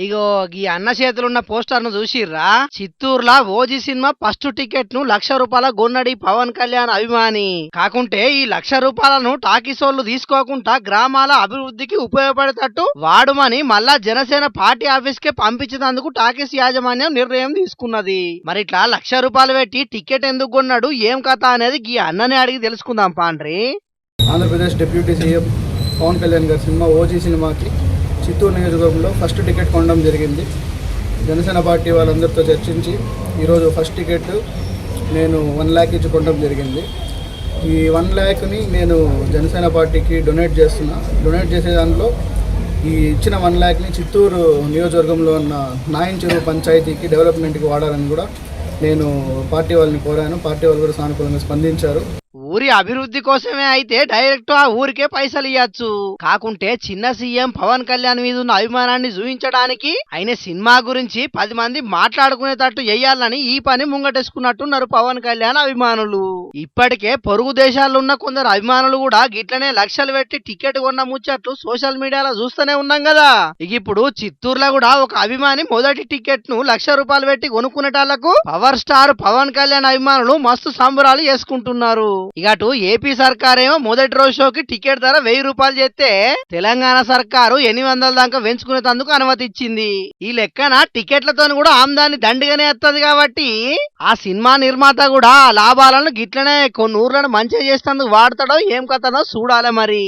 ఇగో ఈ అన్న చేతులున్న పోస్టర్ ను చూసిర్రా? చిత్తూరులా ఓజీ సినిమా ఫస్ట్ టికెట్ ను ₹1,00,000 గొన్నడి పవన్ కళ్యాణ్ అభిమాని. కాకుంటే ఈ ₹1,00,000 టాకీసోళ్లు తీసుకోకుండా గ్రామాల అభివృద్ధికి ఉపయోగపడేటట్టు వాడుమని మళ్ళా జనసేన పార్టీ ఆఫీస్ కే పంపించేందుకు టాకీస్ యాజమాన్యం నిర్ణయం తీసుకున్నది. మరి ఇట్లా ₹1,00,000 పెట్టి టికెట్ ఎందుకు కొన్నాడు, ఏం కథ అనేది ఈ అన్ననే అడిగి తెలుసుకుందాం పాండ్రి. ఆంధ్రప్రదేశ్ డిప్యూటీ సీఎం పవన్ కళ్యాణ్ గారి సినిమా ఓజీ సినిమాకి చిత్తూరు నియోజకవర్గంలో ఫస్ట్ టికెట్ కొనడం జరిగింది. జనసేన పార్టీ వాళ్ళందరితో చర్చించి ఈరోజు ఫస్ట్ టికెట్ నేను 1 lakh ఇచ్చి కొనడం జరిగింది. ఈ 1 lakh నేను జనసేన పార్టీకి డొనేట్ చేస్తున్నా. డొనేట్ చేసే దాంట్లో ఈ ఇచ్చిన 1 lakh చిత్తూరు నియోజకవర్గంలో ఉన్న నాయంచెరువు పంచాయతీకి డెవలప్మెంట్కి వాడాలని కూడా నేను పార్టీ వాళ్ళని కోరాను. పార్టీ వాళ్ళు కూడా సానుకూలంగా స్పందించారు. ఊరి అభివృద్ధి కోసమే అయితే డైరెక్ట్ ఆ ఊరికే పైసలు ఇవ్వచ్చు. కాకుంటే చిన్న సీఎం పవన్ కళ్యాణ్ మీద ఉన్న అభిమానాన్ని చూపించడానికి ఆయన సినిమా గురించి 10 మంది మాట్లాడుకునేటట్టు చెయ్యాలని ఈ పని ముంగటేసుకున్నట్టున్నారు పవన్ కళ్యాణ్ అభిమానులు. ఇప్పటికే పొరుగు దేశాల్లో ఉన్న కొందరు అభిమానులు కూడా గిట్లనే లక్షలు పెట్టి టికెట్ కొన్న ముచ్చట్లు సోషల్ మీడియాలో చూస్తూనే ఉన్నాం కదా. ఇక ఇప్పుడు చిత్తూరులో కూడా ఒక అభిమాని మొదటి టికెట్ ను ₹1,00,000 పెట్టి కొనుక్కునేటాళ్లకు పవర్ స్టార్ పవన్ కళ్యాణ్ అభిమానులు మస్తు సంబరాలు చేసుకుంటున్నారు. ఇక అటు ఏపీ సర్కారేమో మొదటి రోజు షోకి టికెట్ ధర ₹1,000 చేస్తే తెలంగాణ సర్కారు 800 దాకా పెంచుకునేందుకు అనుమతి ఇచ్చింది. ఈ లెక్కన టికెట్లతో కూడా ఆమ్దాని దండిగానే వస్తుంది కాబట్టి ఆ సినిమా నిర్మాత కూడా లాభాలను గిట్లనే కొన్ని ఊర్లను మంచిగా చేసేందుకు వాడతాడో ఏం కథనో చూడాలి మరి.